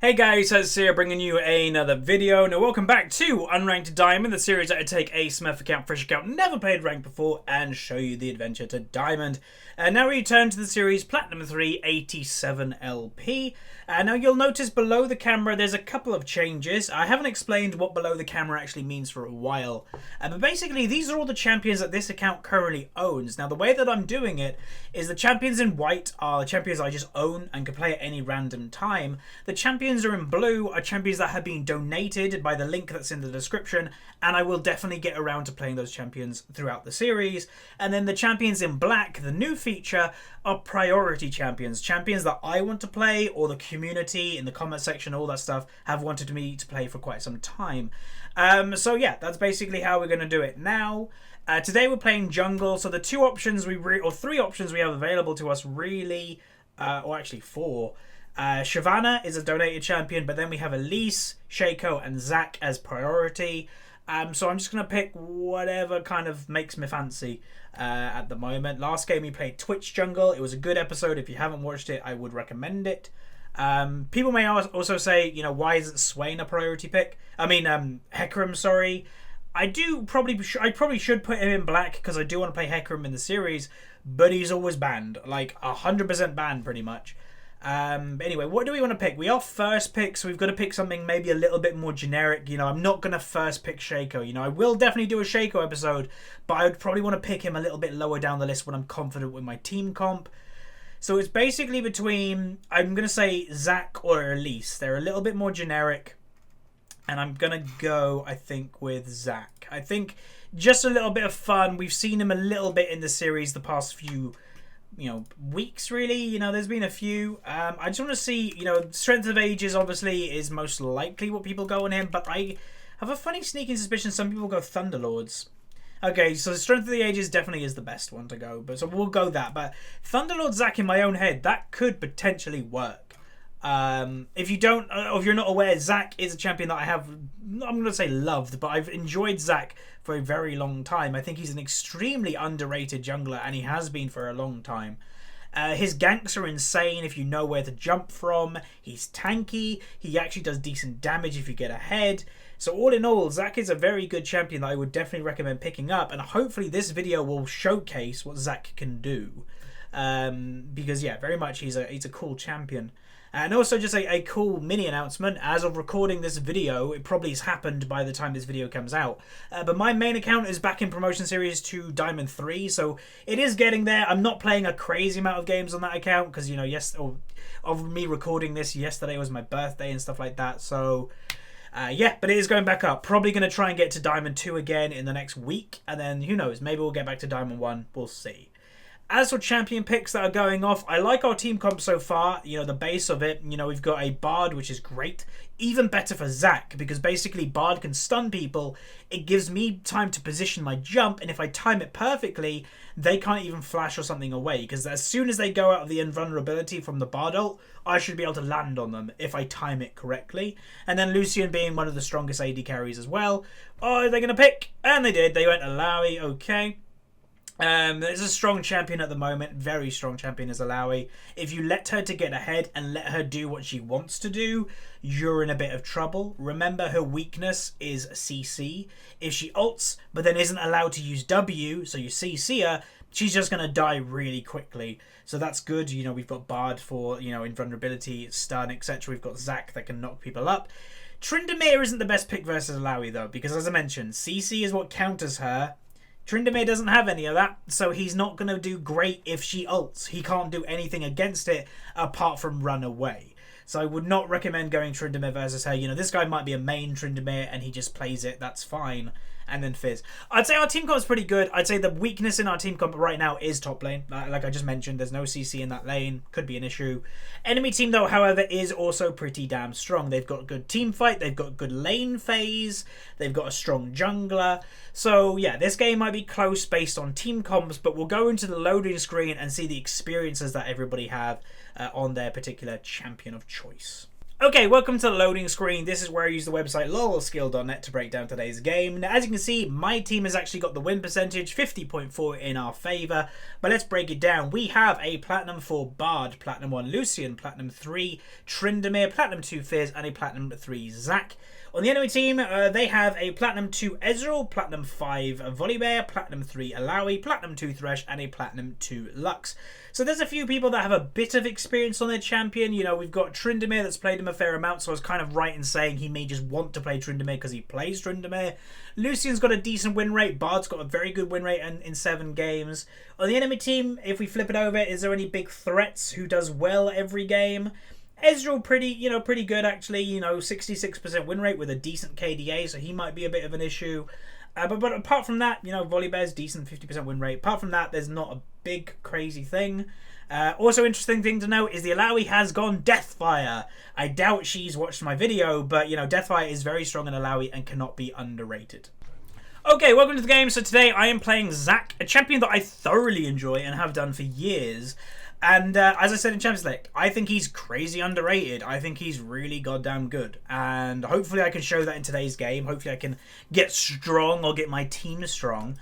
Hey guys, it's here bringing you another video. Now welcome back to Unranked Diamond, the series that I take a Smurf account, fresh account, never played ranked before, and show you the adventure to Diamond. And now we return to the series Platinum 3 87 LP. Now you'll notice below the camera there's a couple of changes. I haven't explained what below the camera actually means for a while. But basically these are all the champions that this account currently owns. Now the way that I'm doing it is the champions in white are the champions I just own and can play at any random time. The champions are in blue are champions that have been donated by the link that's in the description, and I will definitely get around to playing those champions throughout the series. And then the champions in black, the new feature, are priority champions. Champions that I want to play, or the community in the comment section, all that stuff, have wanted me to play for quite some time. So yeah, that's basically how we're going to do it now. Today we're playing jungle, so the three options we have available to us really, or actually four. Shyvana is a donated champion, but then we have Elise, Shaco, and ZAC as priority. So I'm just going to pick whatever kind of makes me fancy at the moment. Last game we played Twitch Jungle. It was a good episode. If you haven't watched it, I would recommend it. People may also say, you know, why isn't Swain a priority pick? I mean, Hecarim, sorry. I probably should put him in black because I do want to play Hecarim in the series, but he's always banned. Like 100% banned pretty much. Anyway, what do we want to pick? We are first pick, so we've got to pick something maybe a little bit more generic. You know, I'm not going to first pick Shaco. You know, I will definitely do a Shaco episode, but I would probably want to pick him a little bit lower down the list when I'm confident with my team comp. So it's basically between, I'm going to say ZAC or Elise. They're a little bit more generic, and I'm going to go, I think, with ZAC. I think just a little bit of fun. We've seen him a little bit in the series the past few weeks, really. You know, there's been a few. I just want to see, you know, Strength of Ages obviously is most likely what people go on him, but I have a funny sneaking suspicion some people go Thunderlords. Okay, so Strength of the Ages definitely is the best one to go, but so we'll go that. But Thunderlord ZAC in my own head, that could potentially work. If you don't, or if you're not aware, ZAC is a champion that I have, I'm going to say loved, but I've enjoyed ZAC for a very long time. I think he's an extremely underrated jungler, and he has been for a long time. His ganks are insane if you know where to jump from. He's tanky. He actually does decent damage if you get ahead. So all in all, ZAC is a very good champion that I would definitely recommend picking up, and hopefully this video will showcase what ZAC can do. Because yeah, very much he's a cool champion. And also just a cool mini announcement. As of recording this video, it probably has happened by the time this video comes out. But my main account is back in promotion series to Diamond 3. So it is getting there. I'm not playing a crazy amount of games on that account. Because, you know, of me recording this, yesterday was my birthday and stuff like that. So, yeah, but it is going back up. Probably going to try and get to Diamond 2 again in the next week. And then, who knows, maybe we'll get back to Diamond 1. We'll see. As for champion picks that are going off, I like our team comp so far. You know, the base of it, you know, we've got a Bard, which is great. Even better for ZAC, because basically Bard can stun people. It gives me time to position my jump, and if I time it perfectly, they can't even flash or something away. Because as soon as they go out of the invulnerability from the Bard ult, I should be able to land on them if I time it correctly. And then Lucian being one of the strongest AD carries as well. Oh, are they going to pick? And they did. They went Alawi, okay. There's a strong champion at the moment, very strong champion is Alawi. If you let her to get ahead and let her do what she wants to do, you're in a bit of trouble. Remember, her weakness is CC. If she ults but then isn't allowed to use W, so you CC her, she's just going to die really quickly. So that's good. You know, we've got Bard for, you know, invulnerability, stun, etc. We've got ZAC that can knock people up. Tryndamere isn't the best pick versus Alawi though, because as I mentioned, CC is what counters her. Tryndamere doesn't have any of that, so he's not going to do great if she ults. He can't do anything against it apart from run away. So I would not recommend going Tryndamere versus her. You know, this guy might be a main Tryndamere and he just plays it, that's fine. And then Fizz. I'd say our team comp is pretty good. I'd say the weakness in our team comp right now is top lane. Like I just mentioned, there's no CC in that lane. Could be an issue. Enemy team, though, however, is also pretty damn strong. They've got good team fight. They've got good lane phase. They've got a strong jungler. So, yeah, this game might be close based on team comps, but we'll go into the loading screen and see the experiences that everybody have on their particular champion of choice. Okay, welcome to the loading screen. This is where I use the website lolskill.net to break down today's game. Now, as you can see, my team has actually got the win percentage, 50.4 in our favour. But let's break it down. We have a Platinum 4 Bard, Platinum 1 Lucian, Platinum 3 Tryndamere, Platinum 2 Fizz, and a Platinum 3 ZAC. On the enemy team, they have a Platinum 2 Ezreal, Platinum 5 Volibear, Platinum 3 Alawi, Platinum 2 Thresh, and a Platinum 2 Lux. So there's a few people that have a bit of experience on their champion. You know, we've got Tryndamere that's played him a fair amount, so I was kind of right in saying he may just want to play Tryndamere because he plays Tryndamere. Lucian's got a decent win rate. Bard's got a very good win rate in 7 games. On the enemy team, if we flip it over, is there any big threats who does well every game? Ezreal pretty good actually, 66% win rate with a decent KDA, so he might be a bit of an issue. But apart from that, Volibear's decent 50% win rate. Apart from that, there's not a big crazy thing. Also interesting thing to note is the Alawi has gone Deathfire. I doubt she's watched my video, but Deathfire is very strong in Alawi and cannot be underrated. Okay, welcome to the game. So today I am playing ZAC, a champion that I thoroughly enjoy and have done for years. And as I said in Champions Select, I think he's crazy underrated. I think he's really goddamn good. And hopefully I can show that in today's game. Hopefully I can get strong or get my team strong.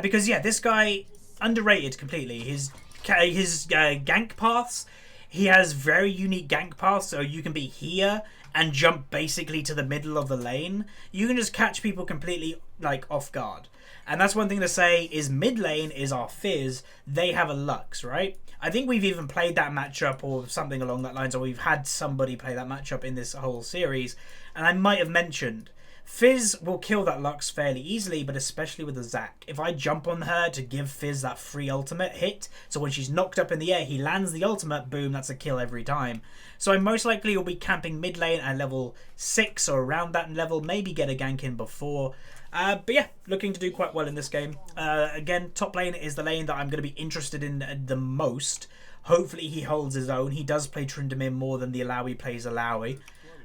Because, yeah, this guy, underrated completely. His gank paths, he has very unique gank paths. So you can be here and jump basically to the middle of the lane. You can just catch people completely, off guard. And that's one thing to say is mid lane is our Fizz. They have a Lux, right? I think we've even played that matchup or something along that lines, or we've had somebody play that matchup in this whole series. And I might have mentioned, Fizz will kill that Lux fairly easily, but especially with the ZAC. If I jump on her to give Fizz that free ultimate hit, so when she's knocked up in the air, he lands the ultimate, boom, that's a kill every time. So I most likely will be camping mid lane at level 6 or around that level, maybe get a gank in before. But yeah, looking to do quite well in this game. Again, top lane is the lane that I'm going to be interested in the most. Hopefully he holds his own. He does play Tryndamere more than the Alawi plays Alawi.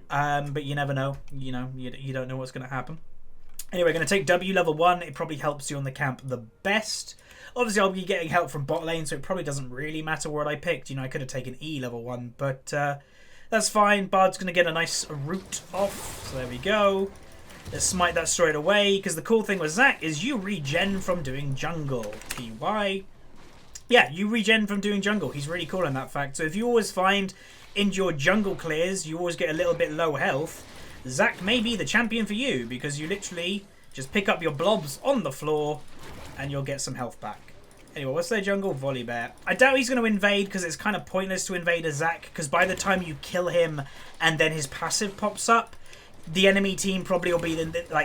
But you never know. You don't know what's going to happen. Anyway, going to take W level 1. It probably helps you on the camp the best. Obviously, I'll be getting help from bot lane, so it probably doesn't really matter what I picked. I could have taken E level 1, but that's fine. Bard's going to get a nice root off. So there we go. Let's smite that straight away, because the cool thing with ZAC is you regen from doing jungle. TY. Yeah, you regen from doing jungle. He's really cool in that fact. So if you always find in your jungle clears, you always get a little bit low health, ZAC may be the champion for you, because you literally just pick up your blobs on the floor and you'll get some health back. Anyway, what's their jungle? Volibear. I doubt he's going to invade, because it's kind of pointless to invade a ZAC, because by the time you kill him and then his passive pops up, the enemy team probably will be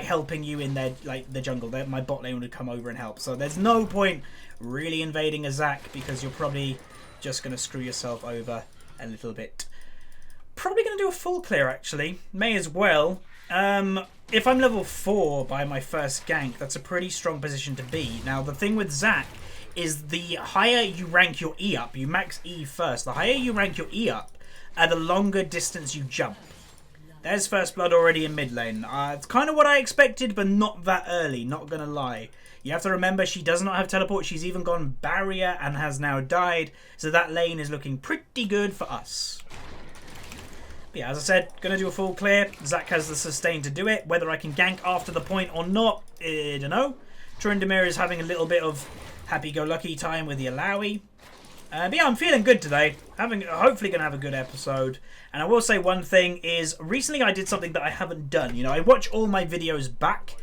helping you in their the jungle. My bot lane would come over and help. So there's no point really invading a ZAC, because you're probably just going to screw yourself over a little bit. Probably going to do a full clear actually. May as well. If I'm level 4 by my first gank, that's a pretty strong position to be. Now the thing with ZAC is the higher you rank your E up, you max E first, the higher you rank your E up, the longer distance you jump. There's first blood already in mid lane. It's kind of what I expected, but not that early, not going to lie. You have to remember she does not have teleport. She's even gone barrier and has now died. So that lane is looking pretty good for us. But yeah, as I said, going to do a full clear. ZAC has the sustain to do it. Whether I can gank after the point or not, I don't know. Tryndamere is having a little bit of happy-go-lucky time with the Alawi. But yeah, I'm feeling good today. Hopefully going to have a good episode. And I will say one thing is, recently I did something that I haven't done. I watch all my videos back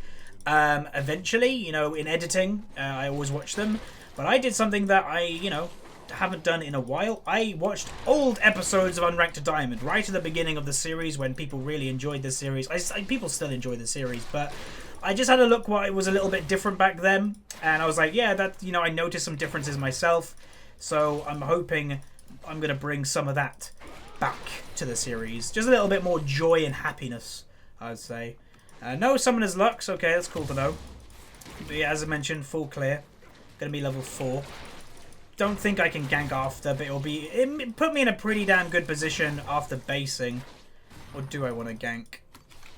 eventually, in editing. I always watch them. But I did something that I, haven't done in a while. I watched old episodes of Unranked Diamond right at the beginning of the series when people really enjoyed the series. People still enjoy the series, but I just had a look what it was a little bit different back then. And I was like, yeah, that, I noticed some differences myself. So I'm hoping I'm going to bring some of that back to the series. Just a little bit more joy and happiness, I'd say. No Summoner's Lux. Okay, that's cool to know. But yeah, as I mentioned, full clear. Going to be level 4. Don't think I can gank after, but it put me in a pretty damn good position after basing. Or do I want to gank?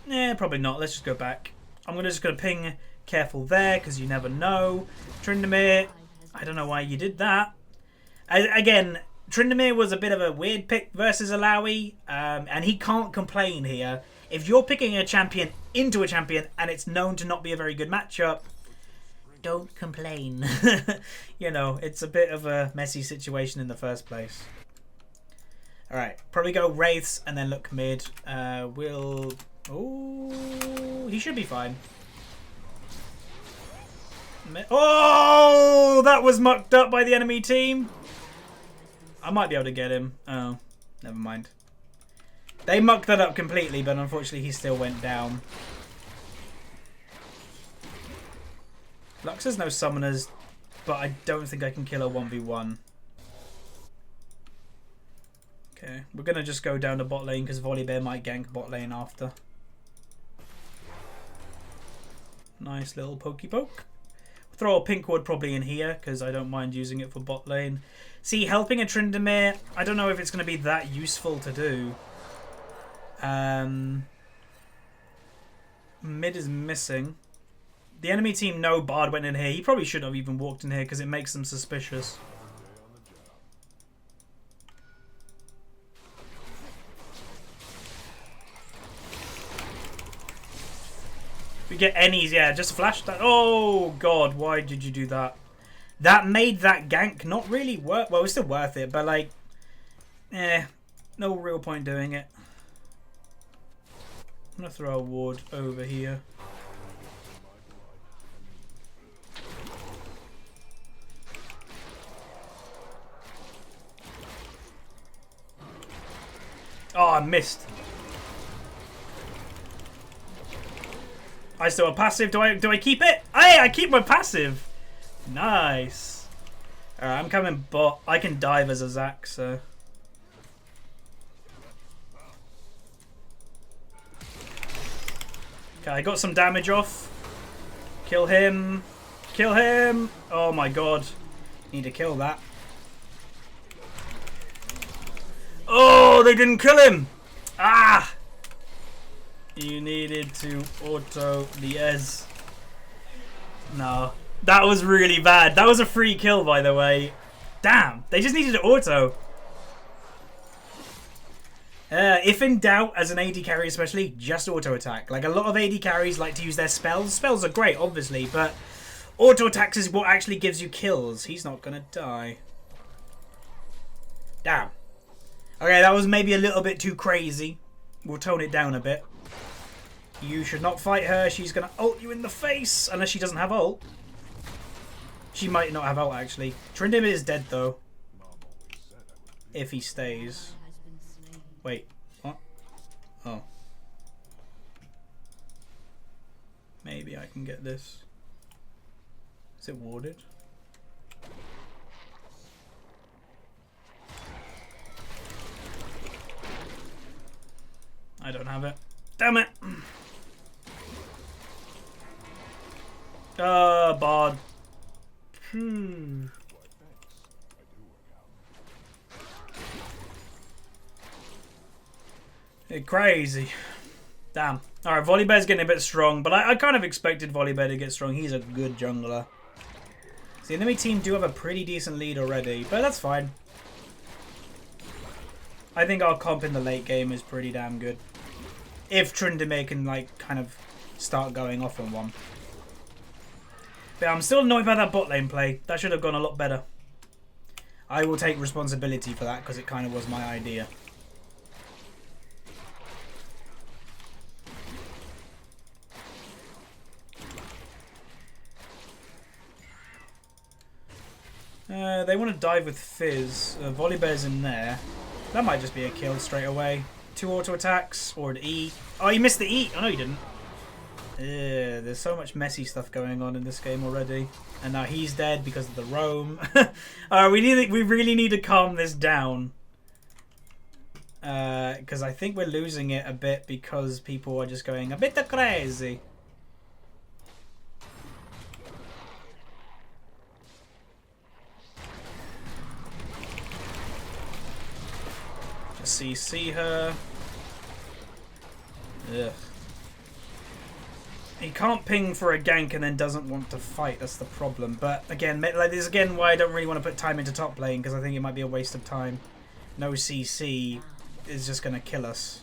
Nah, probably not. Let's just go back. I'm just going to ping careful there, because you never know. Tryndamere, I don't know why you did that. Again, Tryndamere was a bit of a weird pick versus Alawi, and he can't complain here. If you're picking a champion into a champion and it's known to not be a very good matchup, don't complain. You know, it's a bit of a messy situation in the first place. Alright, probably go Wraiths and then look mid. Oh, he should be fine. Oh, that was mucked up by the enemy team. I might be able to get him. Oh, never mind. They mucked that up completely, but unfortunately he still went down. Lux has no summoners, but I don't think I can kill a 1v1. Okay, we're going to just go down to bot lane because Volibear might gank bot lane after. Nice little pokey poke. Throw a pink ward probably in here because I don't mind using it for bot lane. See, helping a Tryndamere, I don't know if it's going to be that useful to do. Mid is missing. The enemy team know Bard went in here. He probably shouldn't have even walked in here because it makes them suspicious. If we get any's, yeah, just flash that. Oh, God, why did you do that? That made that gank not really worth. Well, it's still worth it, but like, no real point doing it. I'm going to throw a ward over here. Oh, I missed. I still have passive. Do I keep it? Hey, I keep my passive. Nice. Alright, I'm coming bot. I can dive as a ZAC, so. Okay, I got some damage off. Kill him. Kill him. Oh my god. Need to kill that. Oh, they didn't kill him. Ah. You needed to auto the Ez. No. That was really bad. That was a free kill, by the way. Damn. They just needed to auto. If in doubt, as an AD carry especially, just auto attack. Like, a lot of AD carries like to use their spells. Spells are great, obviously, but auto attacks is what actually gives you kills. He's not going to die. Damn. Okay, that was maybe a little bit too crazy. We'll tone it down a bit. You should not fight her. She's going to ult you in the face. Unless she doesn't have ult. She might not have ult, actually. Tryndamere is dead, though. If he stays. Wait. What? Oh. Maybe I can get this. Is it warded? I don't have it. Damn it! Bard. Crazy. Damn. Alright, Volibear's getting a bit strong, but I kind of expected Volibear to get strong. He's a good jungler. So the enemy team do have a pretty decent lead already, but that's fine. I think our comp in the late game is pretty damn good. If Tryndamere can, like, kind of start going off on one. But I'm still annoyed by that bot lane play. That should have gone a lot better. I will take responsibility for that because it kind of was my idea. They want to dive with Fizz. Volibear's in there. That might just be a kill straight away. 2 auto attacks or an E. Oh, you missed the E. Oh, no, you didn't. There's so much messy stuff going on in this game already. And now he's dead because of the roam. We really need to calm this down. Because I think we're losing it a bit because people are just going a bit crazy. CC her. Ugh. He can't ping for a gank and then doesn't want to fight. That's the problem. But again, like, this is again why I don't really want to put time into top lane, because I think it might be a waste of time. No CC is just going to kill us.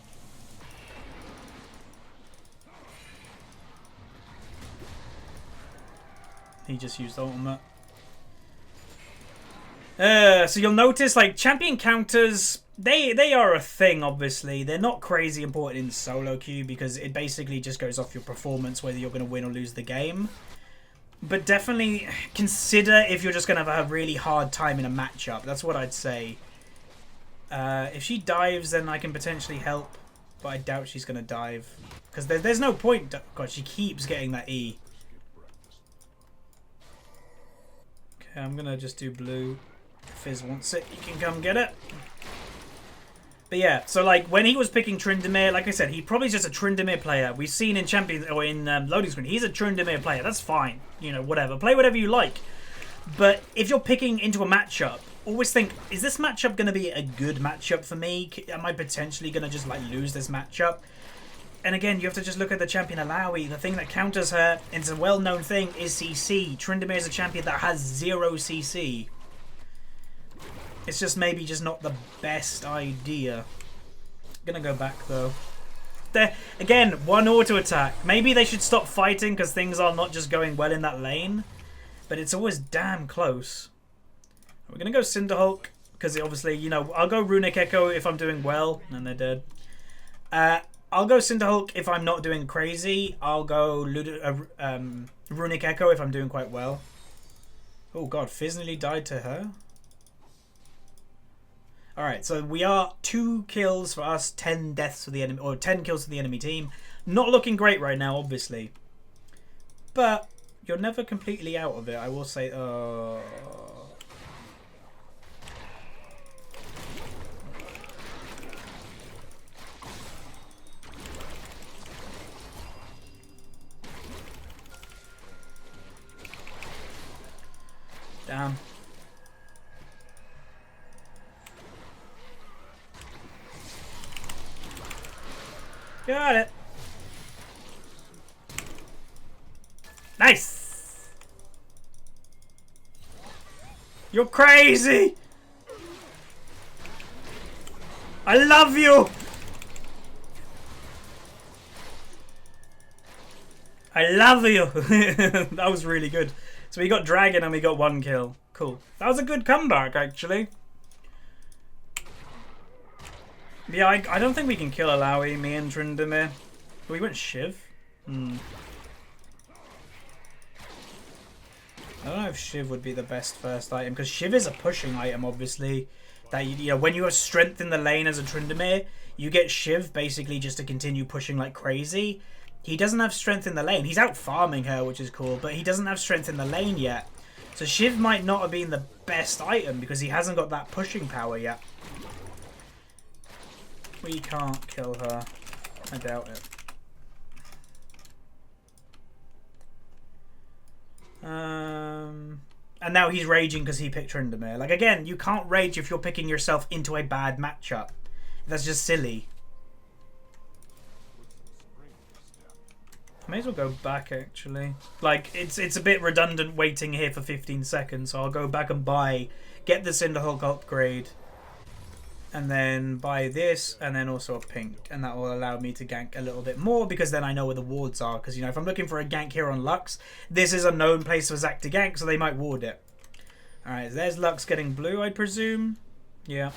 He just used ultimate. So you'll notice, like, champion counters, they are a thing, obviously. They're not crazy important in solo queue because it basically just goes off your performance, whether you're going to win or lose the game. But definitely consider if you're just going to have a really hard time in a matchup. That's what I'd say. If she dives, then I can potentially help. But I doubt she's going to dive. Because there's no point. God, she keeps getting that E. Okay, I'm going to just do blue. Fizz wants it, you can come get it. But yeah, so like when he was picking Tryndamere, like I said, he probably just a Tryndamere player. We've seen in Champions or in loading screen, he's a Tryndamere player. That's fine, you know, whatever. Play whatever you like. But if you're picking into a matchup, always think: is this matchup going to be a good matchup for me? Am I potentially going to just like lose this matchup? And again, you have to just look at the champion Alawi. The thing that counters her, and it's a well-known thing, is CC. Tryndamere is a champion that has 0 CC. It's just maybe just not the best idea. Gonna go back though. There again, one auto attack. Maybe they should stop fighting because things are not just going well in that lane. But it's always damn close. We're gonna go Cinderhulk because obviously, you know, I'll go Runic Echo if I'm doing well, and they're dead. I'll go Cinderhulk if I'm not doing crazy. I'll go Runic Echo if I'm doing quite well. Oh god, Fizz nearly died to her. Alright, so we are 2 kills for us, 10 deaths for the enemy, or 10 kills for the enemy team. Not looking great right now, obviously. But you're never completely out of it, I will say. Damn. Got it. Nice. You're crazy. I love you. I love you. That was really good. So we got Dragon and we got 1 kill. Cool. That was a good comeback, actually. Yeah, I don't think we can kill Alawi, me and Tryndamere. We went Shiv. I don't know if Shiv would be the best first item, because Shiv is a pushing item, obviously. That you know, when you have strength in the lane as a Tryndamere, you get Shiv basically just to continue pushing like crazy. He doesn't have strength in the lane. He's out farming her, which is cool, but he doesn't have strength in the lane yet. So Shiv might not have been the best item because he hasn't got that pushing power yet. We can't kill her. I doubt it. And now he's raging because he picked Tryndamere. Like, again, you can't rage if you're picking yourself into a bad matchup. That's just silly. I may as well go back, actually. Like, it's a bit redundant waiting here for 15 seconds, so I'll go back and get the Cinderhulk upgrade. And then buy this, and then also a pink. And that will allow me to gank a little bit more, because then I know where the wards are. Because, you know, if I'm looking for a gank here on Lux, this is a known place for ZAC to gank, so they might ward it. Alright, there's Lux getting blue, I presume. Yeah.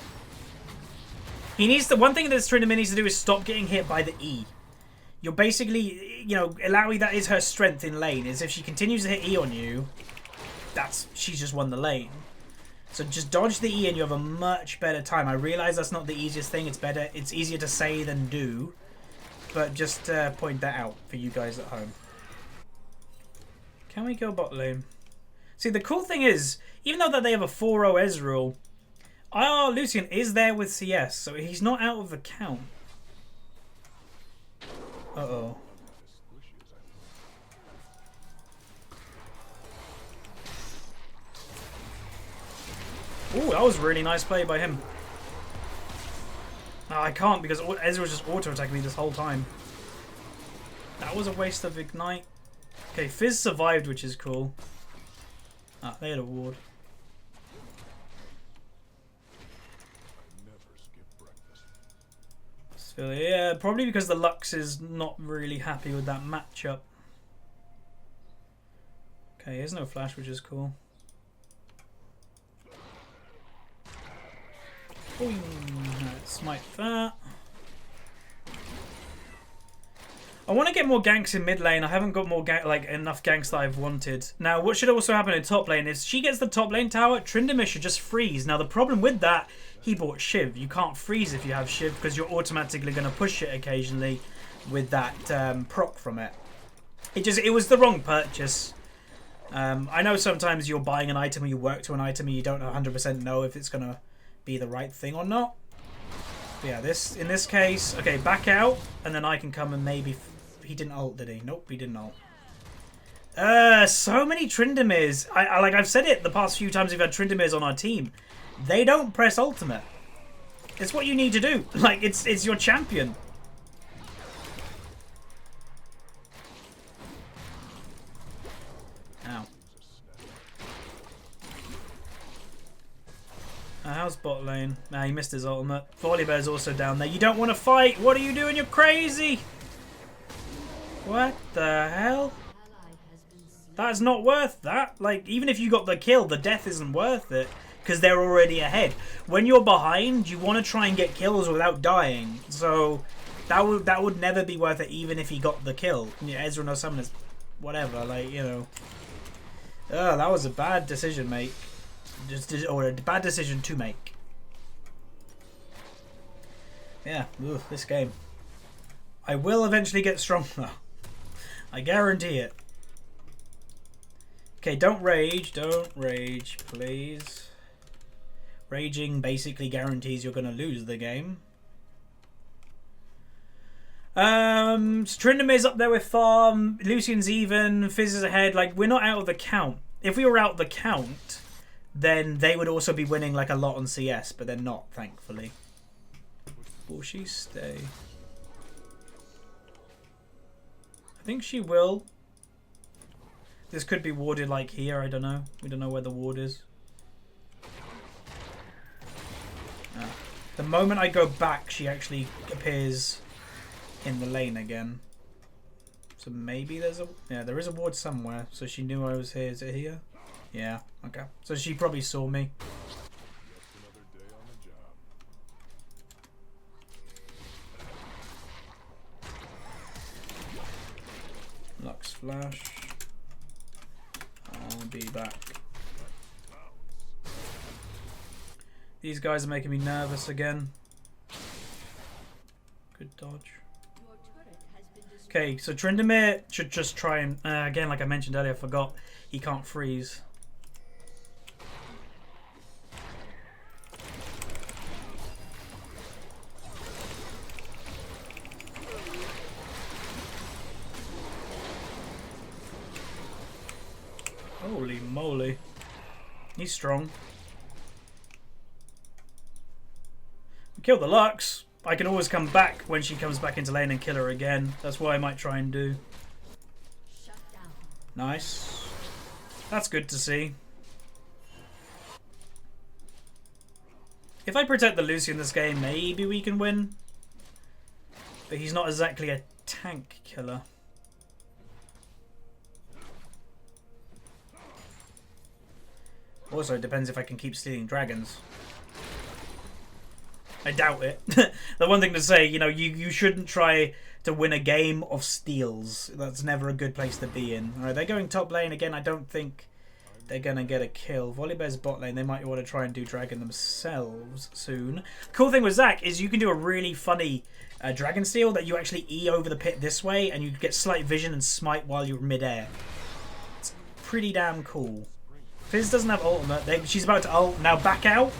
He needs to... One thing that this Tryndamere needs to do is stop getting hit by the E. You're basically... You know, Alawi, that is her strength in lane. Is if she continues to hit E on you, she's just won the lane. So just dodge the E and you have a much better time. I realise that's not the easiest thing. It's easier to say than do. But just point that out for you guys at home. Can we go bot lane? See, the cool thing is, even though that they have a 4-0 Ezreal, our Lucian is there with CS, so he's not out of the count. Uh-oh. Ooh, that was a really nice play by him. No, I can't because Ezra was just auto-attacking me this whole time. That was a waste of Ignite. Okay, Fizz survived, which is cool. Ah, they had a ward. So yeah, probably because the Lux is not really happy with that matchup. Okay, here's no flash, which is cool. Boing. Right, smite that. I want to get more ganks in mid lane. I haven't got more enough ganks that I've wanted. Now, what should also happen in top lane is she gets the top lane tower, Tryndamere should just freeze. Now, the problem with that, he bought Shiv. You can't freeze if you have Shiv because you're automatically going to push it occasionally with that proc from it. It was the wrong purchase. I know sometimes you're buying an item or you work to an item and you don't 100% know if it's going to be the right thing or not. But yeah, in this case, okay, back out and then I can come and maybe... He didn't ult, did he? Nope, he didn't ult. So many Tryndameres. Like I've said it the past few times we've had Tryndameres on our team. They don't press ultimate. It's what you need to do. Like it's your champion. Ow. How's bot lane? Nah, he missed his ultimate. Volibear's also down there. You don't want to fight. What are you doing? You're crazy. What the hell? That's not worth that. Like, even if you got the kill, the death isn't worth it. Because they're already ahead. When you're behind, you want to try and get kills without dying. So, that would never be worth it, even if he got the kill. Yeah, Ezra no summoners. Whatever, like, you know. Oh, that was a bad decision, mate. Or a bad decision to make. Yeah, ooh, this game. I will eventually get strong, though. I guarantee it. Okay, don't rage, please. Raging basically guarantees you're going to lose the game. Tryndamere's up there with farm. Lucian's even. Fizz is ahead. Like, we're not out of the count. If we were out of the count, then they would also be winning like a lot on CS, but they're not, thankfully. Will she stay? I think she will. This could be warded like here, I don't know. We don't know where the ward is. The moment I go back, she actually appears in the lane again. So maybe there's a... Yeah, there is a ward somewhere. So she knew I was here. Is it here? Yeah, okay. So she probably saw me. Lux flash. I'll be back. These guys are making me nervous again. Good dodge. Okay, so Tryndamere should just try and... again, like I mentioned earlier, I forgot. He can't freeze. Holy moly. He's strong. Kill the Lux. I can always come back when she comes back into lane and kill her again. That's what I might try and do. Nice. That's good to see. If I protect the Lucian this game, maybe we can win. But he's not exactly a tank killer. Also, it depends if I can keep stealing dragons. I doubt it. The one thing to say, you know, you shouldn't try to win a game of steals. That's never a good place to be in. Alright, they're going top lane again. I don't think they're going to get a kill. Volibear's bot lane. They might want to try and do dragon themselves soon. Cool thing with ZAC is you can do a really funny dragon steal that you actually E over the pit this way and you get slight vision and smite while you're mid-air. It's pretty damn cool. Fizz doesn't have ultimate. She's about to ult. Now back out.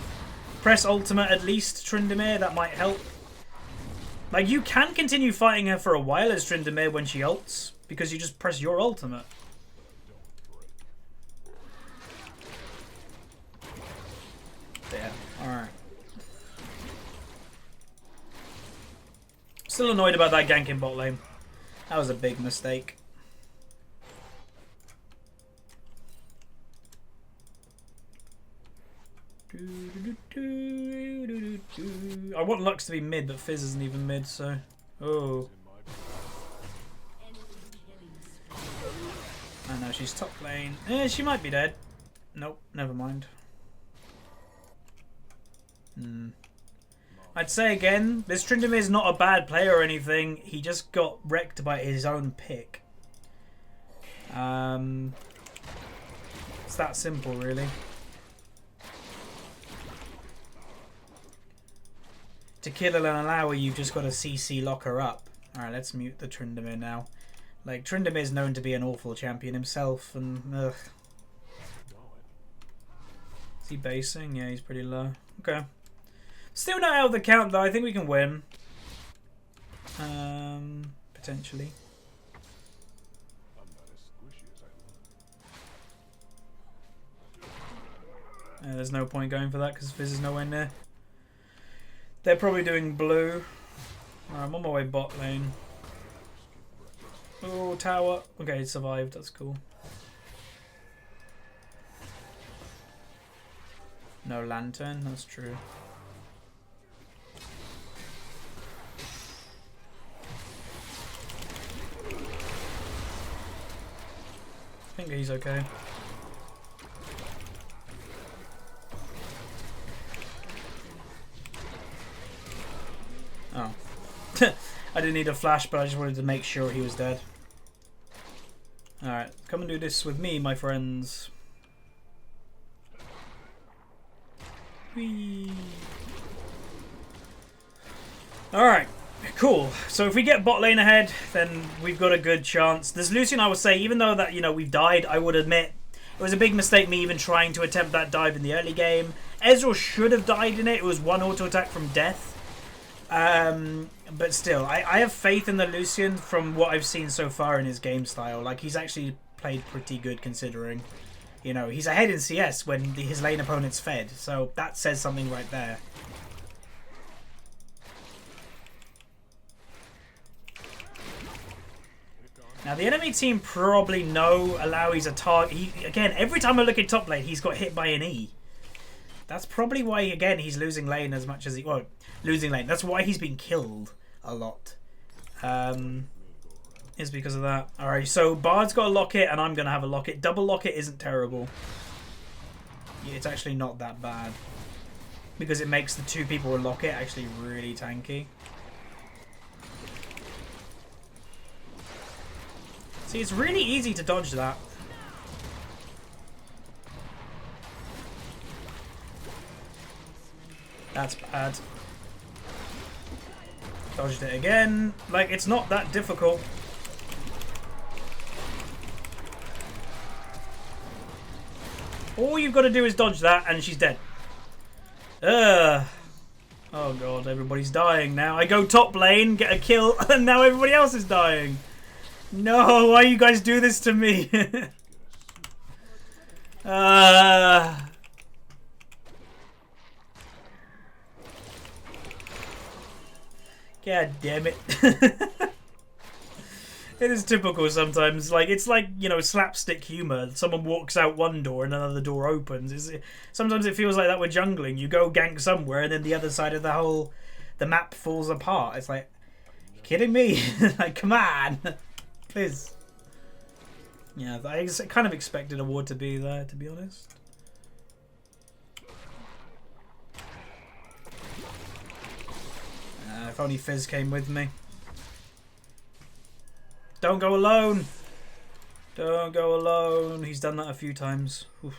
Press ultimate at least, Tryndamere. That might help. Like, you can continue fighting her for a while as Tryndamere when she ults, because you just press your ultimate. There. Alright. Still annoyed about that gank in bot lane. That was a big mistake. I want Lux to be mid, but Fizz isn't even mid, so... Oh. I know, she's top lane. She might be dead. Nope, never mind. I'd say again, this Tryndamere is not a bad player or anything. He just got wrecked by his own pick. It's that simple, really. To kill an allower, you've just got to CC lock her up. Alright, let's mute the Tryndamere now. Like, Tryndamere is known to be an awful champion himself, and ugh. Is he basing? Yeah, he's pretty low. Okay. Still not out of the count, though. I think we can win. Potentially. There's no point going for that because Fizz is nowhere near. They're probably doing blue. Alright, I'm on my way bot lane. Oh, tower. Okay, it survived. That's cool. No lantern. That's true. I think he's okay. Oh. I didn't need a flash, but I just wanted to make sure he was dead. Alright, come and do this with me, my friends. Whee. Alright, cool. So if we get bot lane ahead, then we've got a good chance. This Lucian, I would say, even though that, you know, we've died, I would admit it was a big mistake me even trying to attempt that dive in the early game. Ezreal should have died in it. It was one auto attack from death. But still, I have faith in the Lucian from what I've seen so far in his game style. Like, he's actually played pretty good considering. You know, he's ahead in CS when his lane opponent's fed. So that says something right there. Now, the enemy team probably know Alawi's a target. Again, every time I look at top lane, he's got hit by an E. That's probably why, again, he's losing lane as much as he... Well, losing lane. That's why he's been killed a lot. Is because of that. Alright, so Bard's got a locket, and I'm going to have a locket. Double locket isn't terrible. It's actually not that bad. Because it makes the two people with locket actually really tanky. See, it's really easy to dodge that. That's bad. Dodged it again. Like, it's not that difficult. All you've got to do is dodge that and she's dead. Oh god, everybody's dying now. I go top lane, get a kill, and now everybody else is dying. No, why you guys do this to me? God damn it. It is typical sometimes. Like, it's like, you know, slapstick humor. Someone walks out one door and another door opens. Sometimes it feels like that with jungling. You go gank somewhere and then the other side of the map falls apart. It's like, you kidding me? Like, come on. Please. Yeah, I kind of expected a ward to be there, to be honest. If only Fizz came with me. Don't go alone. Don't go alone. He's done that a few times. Oof.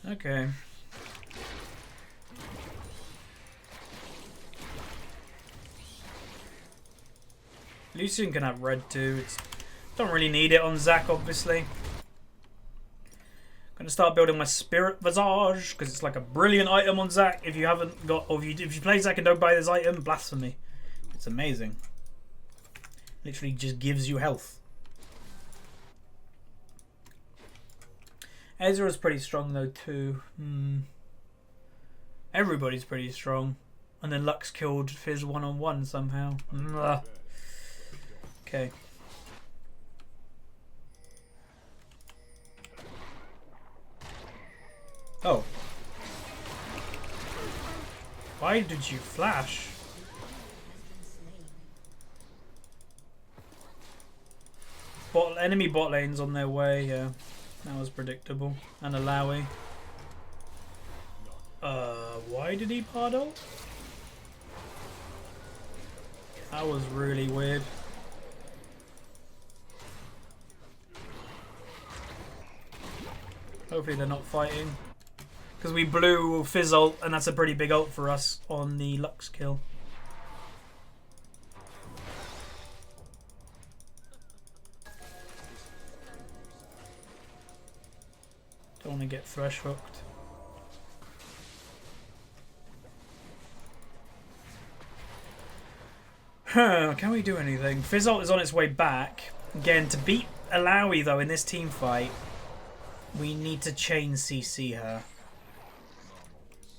Okay. Lucian can have red too. Don't really need it on ZAC, obviously. Gonna start building my Spirit Visage because it's like a brilliant item on ZAC. If you haven't got, or if you play ZAC and don't buy this item, blasphemy. It's amazing. Literally just gives you health. Ezra's pretty strong though too. Everybody's pretty strong. And then Lux killed Fizz one-on-one somehow. Okay. Oh. Why did you flash? Enemy bot lane's on their way, yeah. That was predictable. And a Lowy. Why did he paddle? That was really weird. Hopefully they're not fighting. Because we blew Fizz ult, and that's a pretty big ult for us on the Lux kill. Don't want to get thresh hooked. Can we do anything? Fizz ult is on its way back. Again, to beat Alawi though in this team fight, we need to chain CC her.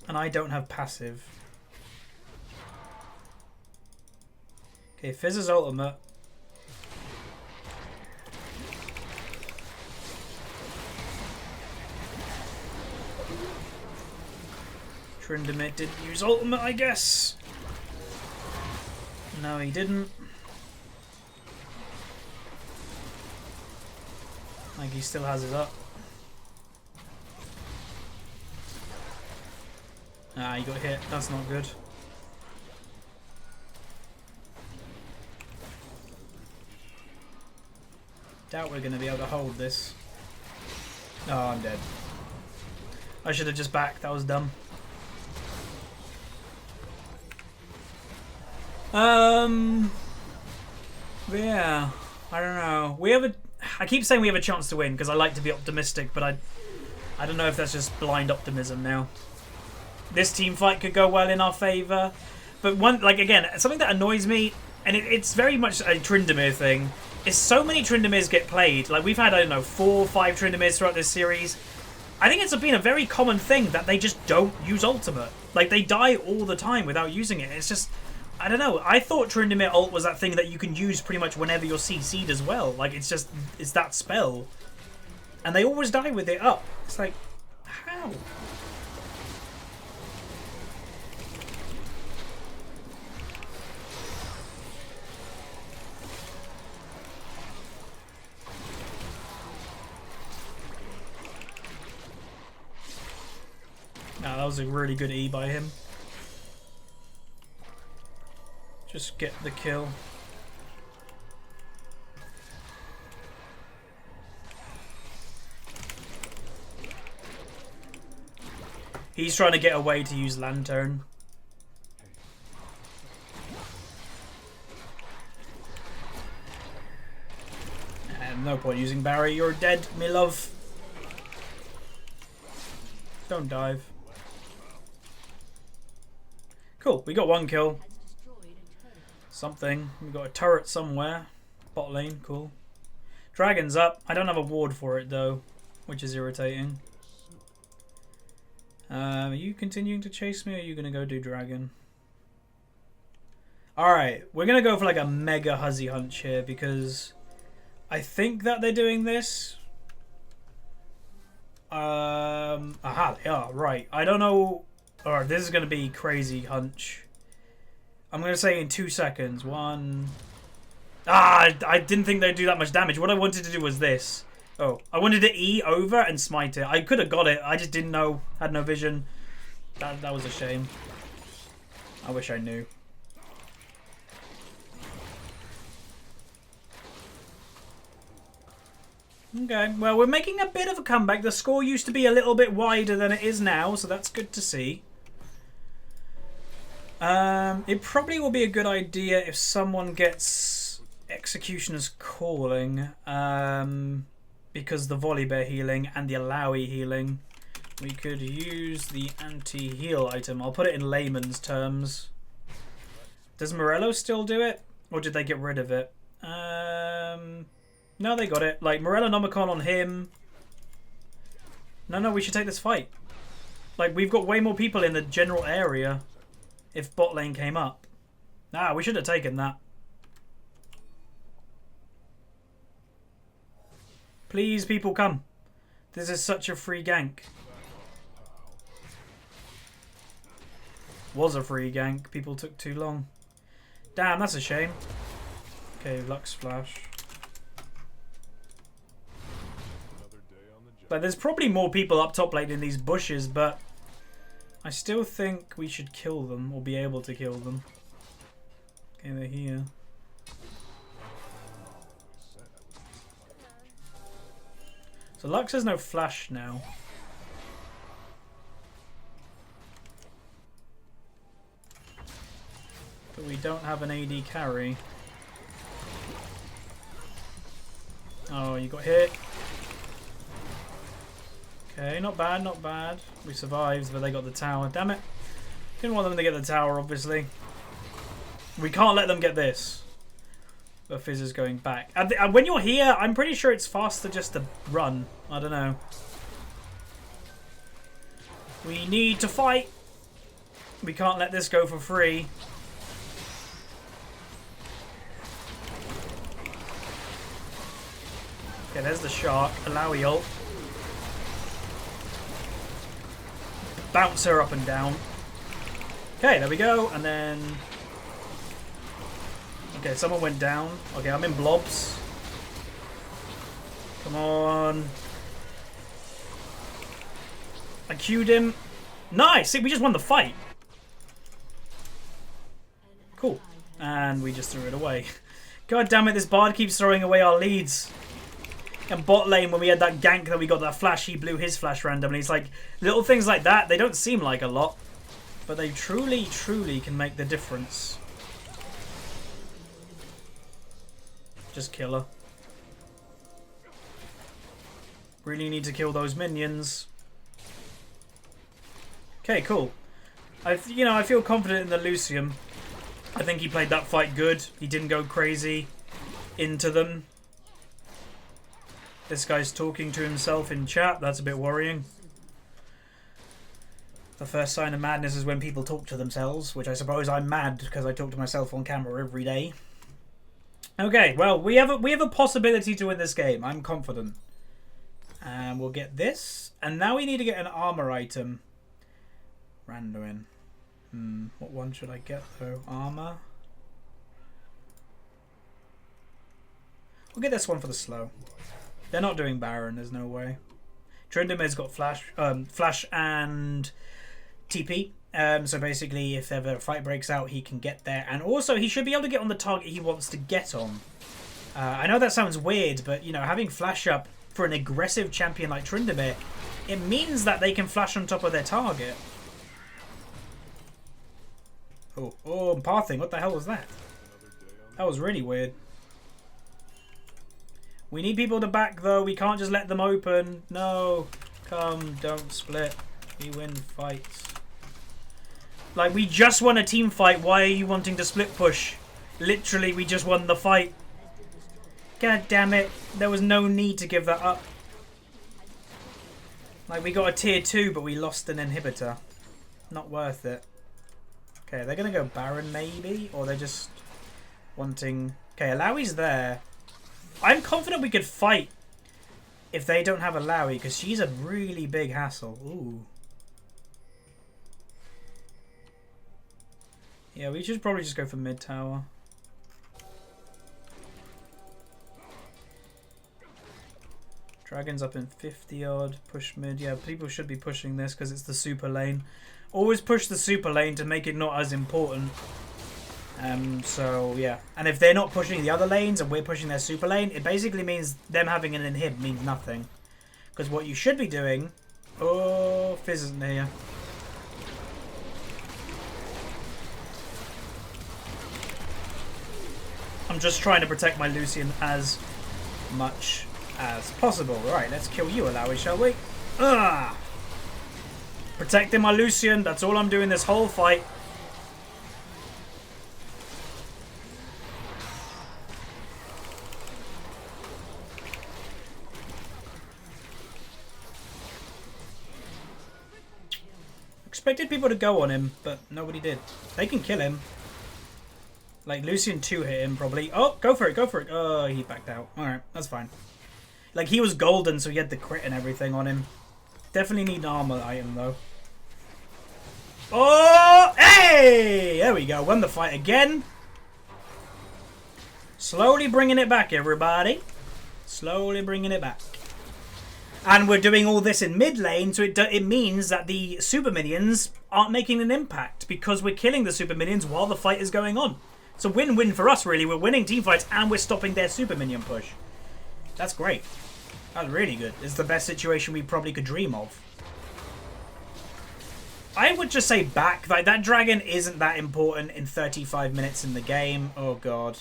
And I don't have passive. Okay, Fizz's ultimate. Tryndamere didn't use ultimate, I guess. No, he didn't. Like he still has it up. Ah, he got hit. That's not good. Doubt we're going to be able to hold this. Oh, I'm dead. I should have just backed. That was dumb. Yeah, I don't know. I keep saying we have a chance to win because I like to be optimistic, but I don't know if that's just blind optimism now. This team fight could go well in our favor, but again, something that annoys me, and it's very much a Tryndamere thing, is so many Tryndameres get played. Like we've had, I don't know, 4 or 5 Tryndameres throughout this series. I think it's been a very common thing that they just don't use ultimate. Like they die all the time without using it. It's just, I don't know. I thought Tryndamere ult was that thing that you can use pretty much whenever you're CC'd as well. Like it's that spell, and they always die with it up. It's like, how? Nah, that was a really good E by him. Just get the kill. He's trying to get away to use Lantern. And no point using Barry. You're dead, me love. Don't dive. Cool, we got 1 kill. Something. We got a turret somewhere. Bot lane, cool. Dragon's up. I don't have a ward for it though, which is irritating. Are you continuing to chase me, or are you gonna go do dragon? Alright, we're gonna go for like a mega Huzzy hunch here because I think that they're doing this. Aha, they are, right. I don't know. Alright, this is going to be crazy hunch. I'm going to say in 2 seconds. 1. Ah, I didn't think they'd do that much damage. What I wanted to do was this. Oh, I wanted to E over and smite it. I could have got it. I just didn't know. Had no vision. That was a shame. I wish I knew. Okay, well, we're making a bit of a comeback. The score used to be a little bit wider than it is now, so that's good to see. It probably will be a good idea if someone gets Executioner's Calling, because the Volibear healing and the Alawi healing. We could use the anti-heal item. I'll put it in layman's terms. Does Morello still do it? Or did they get rid of it? No, they got it. Like, Morello Nomicon on him. No, we should take this fight. Like, we've got way more people in the general area if bot lane came up. Ah, we should have taken that. Please, people, come. This is such a free gank. Was a free gank. People took too long. Damn, that's a shame. Okay, Lux Splash. Like, there's probably more people up top lane in these bushes, but I still think we should kill them, or be able to kill them. Okay, they're here. So Lux has no flash now. But we don't have an AD carry. Oh, you got hit. Okay, not bad, not bad. We survived, but they got the tower. Damn it. Didn't want them to get the tower, obviously. We can't let them get this. But Fizz is going back. And when you're here, I'm pretty sure it's faster just to run. I don't know. We need to fight. We can't let this go for free. Okay, there's the shark. Alawi ult. Bounce her up and down. Okay, there we go. And then... Okay, someone went down. Okay, I'm in blobs. Come on. I queued him. Nice! See, we just won the fight. Cool. And we just threw it away. God damn it, this Bard keeps throwing away our leads. And bot lane, when we had that gank that we got that flash, he blew his flash randomly. It's like, little things like that, they don't seem like a lot. But they truly, truly can make the difference. Just kill her. Really need to kill those minions. Okay, cool. I feel confident in the Lucian. I think he played that fight good. He didn't go crazy into them. This guy's talking to himself in chat. That's a bit worrying. The first sign of madness is when people talk to themselves, which I suppose I'm mad because I talk to myself on camera every day. Okay, well, we have a possibility to win this game. I'm confident. And we'll get this. And now we need to get an armor item. Randoin. What one should I get, though? Armor? We'll get this one for the slow. They're not doing Baron, there's no way. Tryndamere got flash and TP. So basically, if ever a fight breaks out, he can get there. And also, he should be able to get on the target he wants to get on. I know that sounds weird, but, you know, having flash up for an aggressive champion like Tryndamere, it means that they can flash on top of their target. Oh, I'm pathing. What the hell was that? That was really weird. We need people to back, though. We can't just let them open. No. Come, don't split. We win fights. Like, we just won a team fight. Why are you wanting to split push? Literally, we just won the fight. God damn it. There was no need to give that up. Like, we got a tier 2, but we lost an inhibitor. Not worth it. Okay, they're going to go Baron, maybe? Or they're just wanting... Okay, Alawi's there. I'm confident we could fight if they don't have Alawi, because she's a really big hassle. Ooh. Yeah, we should probably just go for mid tower. Dragon's up in 50 odd. Push mid. Yeah, people should be pushing this because it's the super lane. Always push the super lane to make it not as important. So, yeah. And if they're not pushing the other lanes and we're pushing their super lane, it basically means them having an inhib means nothing. Because what you should be doing... Oh, Fizz isn't here. I'm just trying to protect my Lucian as much as possible. Right, let's kill you, Alawi, shall we? Ah! Protecting my Lucian. That's all I'm doing this whole fight. Expected people to go on him, but nobody did. They can kill him. Like, Lucian 2 hit him, probably. Oh, go for it, go for it. Oh, he backed out. Alright, that's fine. Like, he was golden, so he had the crit and everything on him. Definitely need an armor item, though. Oh! Hey! There we go. Won the fight again. Slowly bringing it back, everybody. Slowly bringing it back. And we're doing all this in mid lane, so it means that the super minions aren't making an impact because we're killing the super minions while the fight is going on. It's a win-win for us, really. We're winning team fights and we're stopping their super minion push. That's great. That's really good. It's the best situation we probably could dream of. I would just say back. Like, that dragon isn't that important in 35 minutes in the game. Oh, God.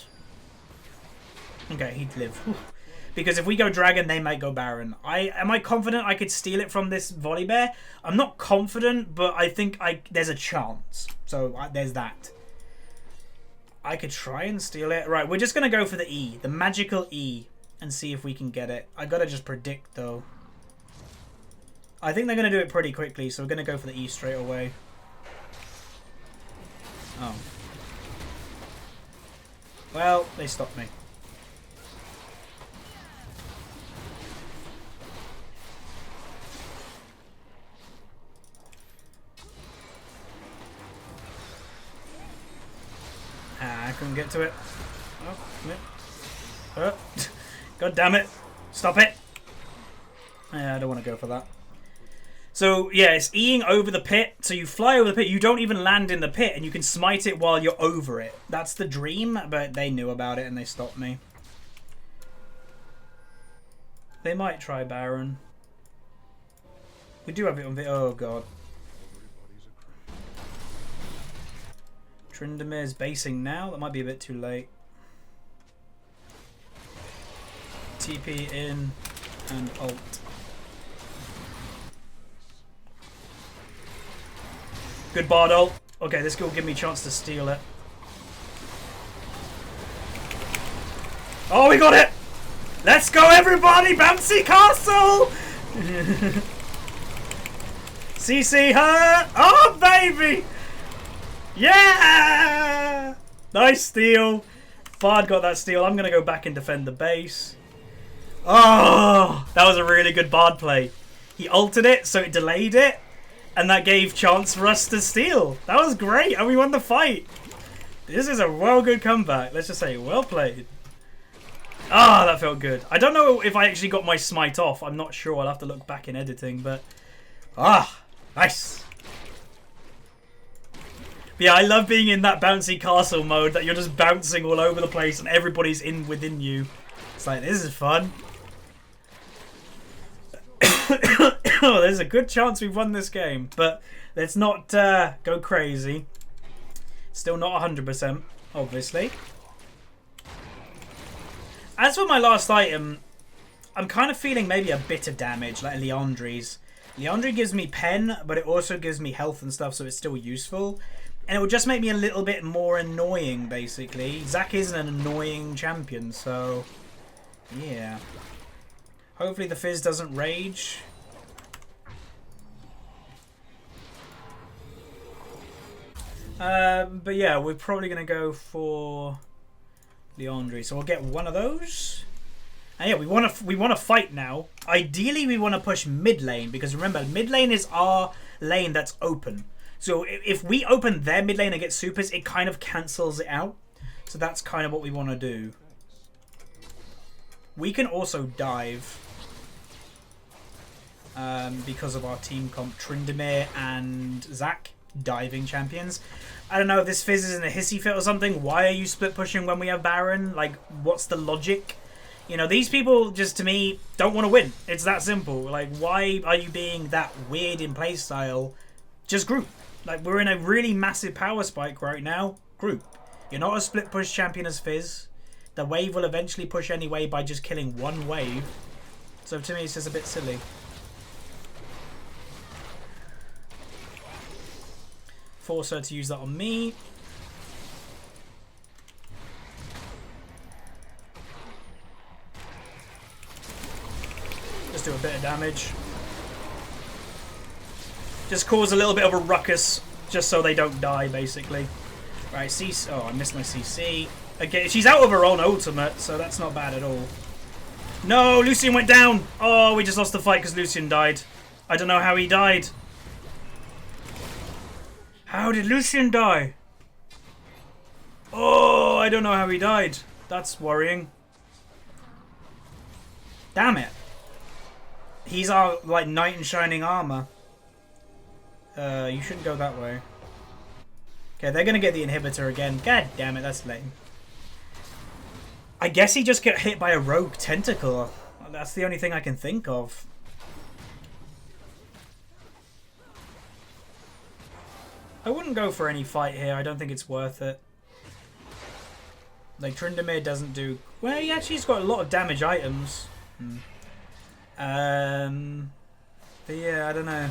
Okay, he'd live. Whew. Because if we go dragon, they might go baron. Am I confident I could steal it from this volley bear? I'm not confident, but I think there's a chance. So there's that. I could try and steal it. Right, we're just going to go for the E. The magical E. And see if we can get it. I gotta just predict, though. I think they're gonna do it pretty quickly, so we're gonna go for the E straight away. Oh. Well, they stopped me. Ah, I couldn't get to it. Oh, God damn it. Stop it. Yeah, I don't want to go for that. So, yeah, it's Eing over the pit. So you fly over the pit. You don't even land in the pit, and you can smite it while you're over it. That's the dream, but they knew about it, and they stopped me. They might try Baron. We do have it on the... Oh, God. Trindamir's basing now. That might be a bit too late. TP in and ult. Good bard ult. Okay, this will give me a chance to steal it. Oh, we got it! Let's go, everybody! Bouncy castle! CC her! Oh, baby! Yeah! Nice steal. Bard got that steal. I'm going to go back and defend the base. Oh, that was a really good Bard play. He ulted it, so it delayed it, and that gave chance for us to steal. That was great, and we won the fight. This is a well good comeback. Let's just say, well played. Ah, that felt good. I don't know if I actually got my smite off. I'm not sure. I'll have to look back in editing, but... Ah, nice. But yeah, I love being in that bouncy castle mode, that you're just bouncing all over the place and everybody's within you. It's like, this is fun. Oh, there's a good chance we've won this game, but let's not go crazy. Still not 100%, obviously. As for my last item, I'm kind of feeling maybe a bit of damage, like Leandri's. Leandri gives me pen, but it also gives me health and stuff, so it's still useful. And it would just make me a little bit more annoying, basically. ZAC is an annoying champion, so... yeah. Hopefully the Fizz doesn't rage. But yeah, we're probably going to go for Leandri. So we'll get one of those. And yeah, we want to fight now. Ideally, we want to push mid lane, because remember, mid lane is our lane that's open. So if we open their mid lane and get supers, it kind of cancels it out. So that's kind of what we want to do. We can also dive. Because of our team comp, Tryndamere and ZAC, diving champions. I don't know if this Fizz is in a hissy fit or something. Why are you split pushing when we have Baron? Like, what's the logic? You know, these people just, to me, don't want to win. It's that simple. Like, why are you being that weird in playstyle? Just group. Like, we're in a really massive power spike right now. Group. You're not a split push champion as Fizz. The wave will eventually push anyway by just killing one wave. So to me, it's just a bit silly. Force her to use that on me. Just do a bit of damage. Just cause a little bit of a ruckus, just so they don't die, basically. Right, CC. Oh, I missed my CC. Again, she's out of her own ultimate, so that's not bad at all. No, Lucian went down. Oh, we just lost the fight because Lucian died. I don't know how he died. How did Lucian die? Oh, I don't know how he died. That's worrying. Damn it. He's our, like, knight in shining armor. You shouldn't go that way. Okay, they're going to get the inhibitor again. God damn it, that's lame. I guess he just got hit by a rogue tentacle. That's the only thing I can think of. I wouldn't go for any fight here. I don't think it's worth it. Like, Tryndamere doesn't do... Well, he actually's got a lot of damage items. But yeah, I don't know.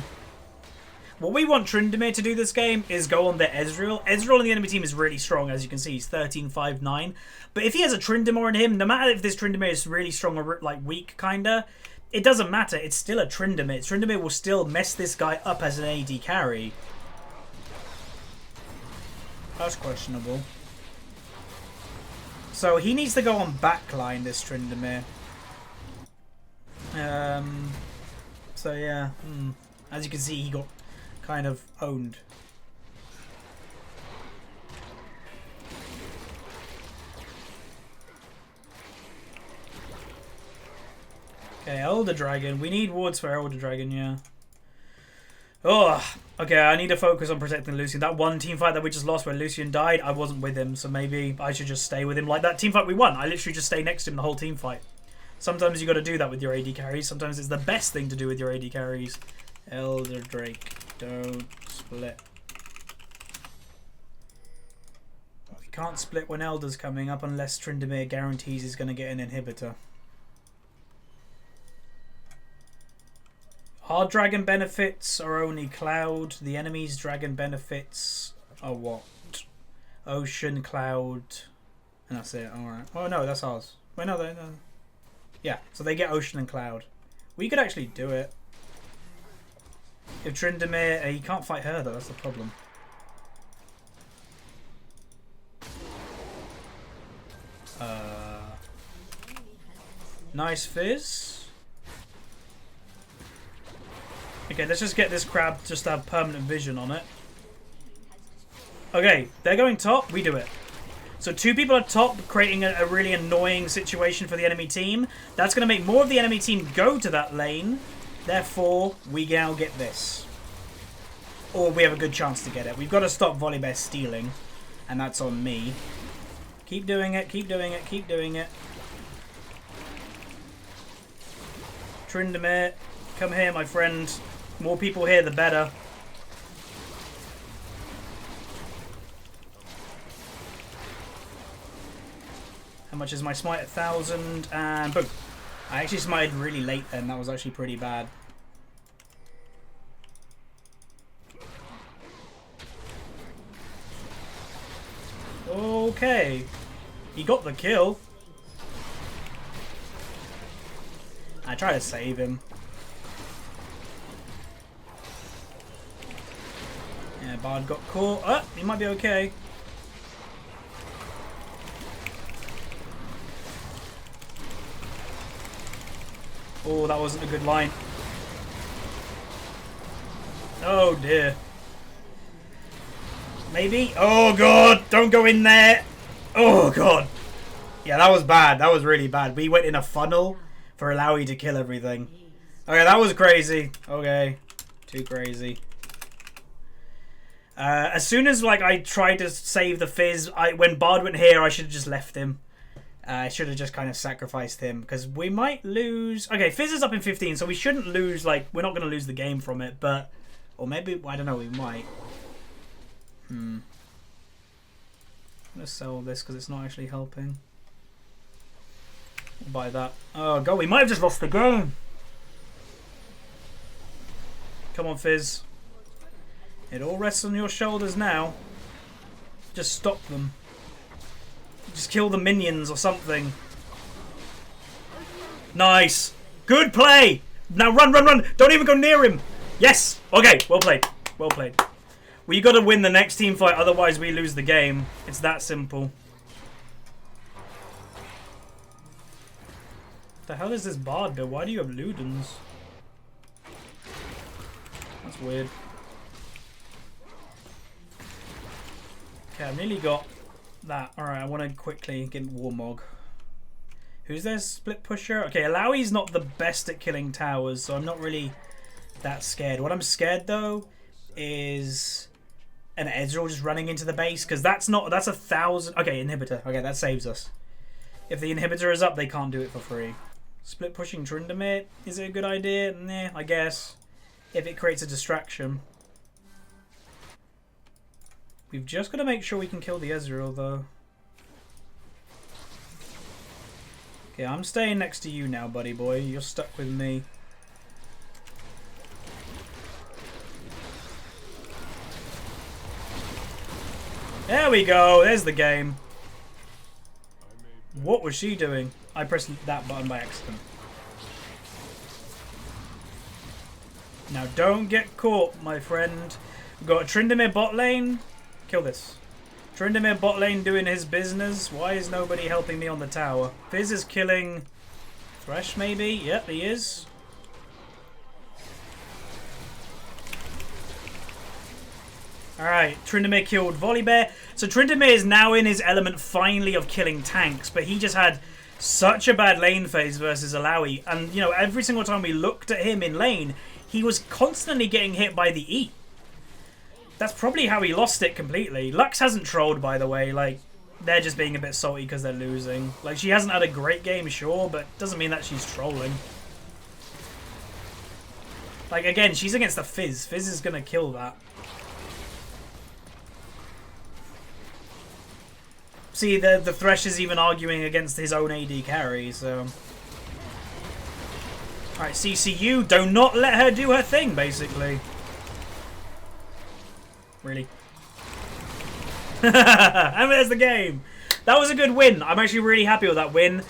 What we want Tryndamere to do this game is go on their Ezreal. Ezreal in the enemy team is really strong, as you can see. He's 13-5-9. But if he has a Tryndamere in him, no matter if this Tryndamere is really strong or like weak, kinda, it doesn't matter. It's still a Tryndamere. Tryndamere will still mess this guy up as an AD carry. That's questionable. So he needs to go on backline, this Tryndamere. So yeah, as you can see, he got kind of owned. Okay, Elder Dragon. We need wards for Elder Dragon, yeah. Oh, okay, I need to focus on protecting Lucian. That one team fight that we just lost where Lucian died, I wasn't with him, so maybe I should just stay with him. Like that team fight we won, I literally just stay next to him the whole team fight. Sometimes you got to do that with your AD carries. Sometimes it's the best thing to do with your AD carries. Elder Drake, don't split. We can't split when Elder's coming up unless Tryndamere guarantees he's going to get an inhibitor. Our dragon benefits are only Cloud. The enemy's dragon benefits are what? Ocean, Cloud, and that's it. Alright. Oh no, that's ours. Wait, no, no. Yeah, so they get Ocean and Cloud. We could actually do it. If Tryndamere... he can't fight her though, that's the problem. Nice Fizz. Okay, let's just get this crab just to have permanent vision on it. Okay, they're going top, we do it. So 2 people at top, creating a really annoying situation for the enemy team. That's going to make more of the enemy team go to that lane. Therefore, we now get this. Or we have a good chance to get it. We've got to stop Volibear stealing. And that's on me. Keep doing it, keep doing it, keep doing it. Tryndamere, come here, my friend. More people here, the better. How much is my smite? 1,000, and boom. I actually smited really late then. That was actually pretty bad. Okay. He got the kill. I try to save him. Yeah, Bard got caught. Oh, he might be okay. Oh, that wasn't a good line. Oh dear. Maybe? Oh god, don't go in there. Oh god. Yeah, that was bad. That was really bad. We went in a funnel for Alawi to kill everything. Okay, that was crazy. Okay, too crazy. As soon as like I tried to save the Fizz, when Bard went here, I should have just left him. I should have just kind of sacrificed him because we might lose. Okay, Fizz is up in 15, so we shouldn't lose. Like, we're not going to lose the game from it, but or maybe I don't know. We might. I'm gonna sell this because it's not actually helping. I'll buy that. Oh god, we might have just lost the game. Come on, Fizz. It all rests on your shoulders now. Just stop them. Just kill the minions or something. Nice. Good play. Now run, run, run. Don't even go near him. Yes. Okay, well played. Well played. We got to win the next team fight, otherwise we lose the game. It's that simple. The hell is this bard build? Why do you have Ludens? That's weird. Okay, I've nearly got that. Alright, I want to quickly get Warmog. Who's their split pusher? Okay, Alawi's not the best at killing towers, so I'm not really that scared. What I'm scared, though, is an Ezreal just running into the base, because that's 1,000... Okay, inhibitor. Okay, that saves us. If the inhibitor is up, they can't do it for free. Split pushing Tryndamere, is it a good idea? Nah, I guess. If it creates a distraction. We've just got to make sure we can kill the Ezreal, though. Okay, I'm staying next to you now, buddy boy. You're stuck with me. There we go. There's the game. What was she doing? I pressed that button by accident. Now don't get caught, my friend. We've got a Tryndamere bot lane. Kill this. Tryndamere bot lane doing his business. Why is nobody helping me on the tower? Fizz is killing Thresh, maybe? Yep, he is. Alright, Tryndamere killed Volibear. So Tryndamere is now in his element finally of killing tanks, but he just had such a bad lane phase versus Alawi. And, you know, every single time we looked at him in lane, he was constantly getting hit by the E. That's probably how he lost it completely. Lux hasn't trolled, by the way. Like, they're just being a bit salty because they're losing. Like, she hasn't had a great game, sure, but doesn't mean that she's trolling. Like, again, she's against the Fizz. Fizz is going to kill that. See, the Thresh is even arguing against his own AD carry, so... Alright, CCU, do not let her do her thing, basically. Really? And there's the game. That was a good win. I'm actually really happy with that win.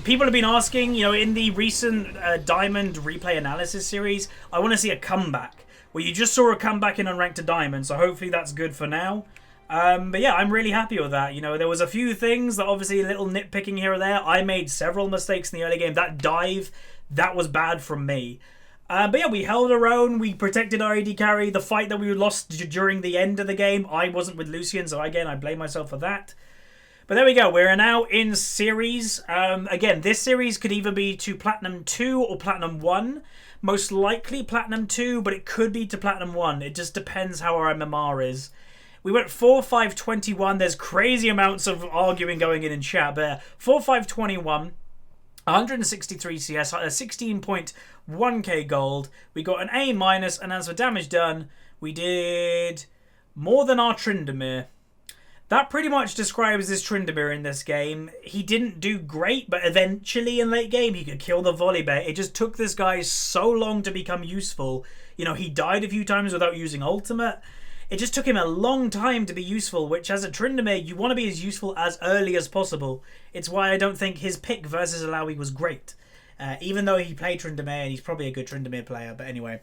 People have been asking, you know, in the recent Diamond replay analysis series, I want to see a comeback. Well, you just saw a comeback in Unranked to Diamond, so hopefully that's good for now. But yeah, I'm really happy with that. You know, there was a few things that obviously a little nitpicking here or there. I made several mistakes in the early game. That dive, that was bad from me. But yeah, we held our own. We protected our AD carry. The fight that we lost during the end of the game, I wasn't with Lucian, so again, I blame myself for that. But there we go. We're now in series. Again, this series could either be to Platinum 2 or Platinum 1. Most likely Platinum 2, but it could be to Platinum 1. It just depends how our MMR is. We went 4-5-21. There's crazy amounts of arguing going in chat, but 4-5-21, 163 CS, 16.1k gold. We got an A-, and as for damage done, we did more than our Tryndamere. That pretty much describes this Tryndamere in this game. He didn't do great, but eventually in late game, he could kill the Volibear. It just took this guy so long to become useful. You know, he died a few times without using ultimate. It just took him a long time to be useful, which as a Tryndamere, you want to be as useful as early as possible. It's why I don't think his pick versus Alawi was great. Even though he played Tryndamere, and he's probably a good Tryndamere player. But anyway,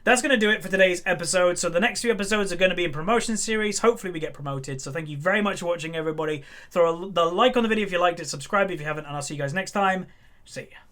that's going to do it for today's episode. So the next few episodes are going to be in promotion series. Hopefully we get promoted. So thank you very much for watching, everybody. Throw the like on the video if you liked it. Subscribe if you haven't. And I'll see you guys next time. See ya.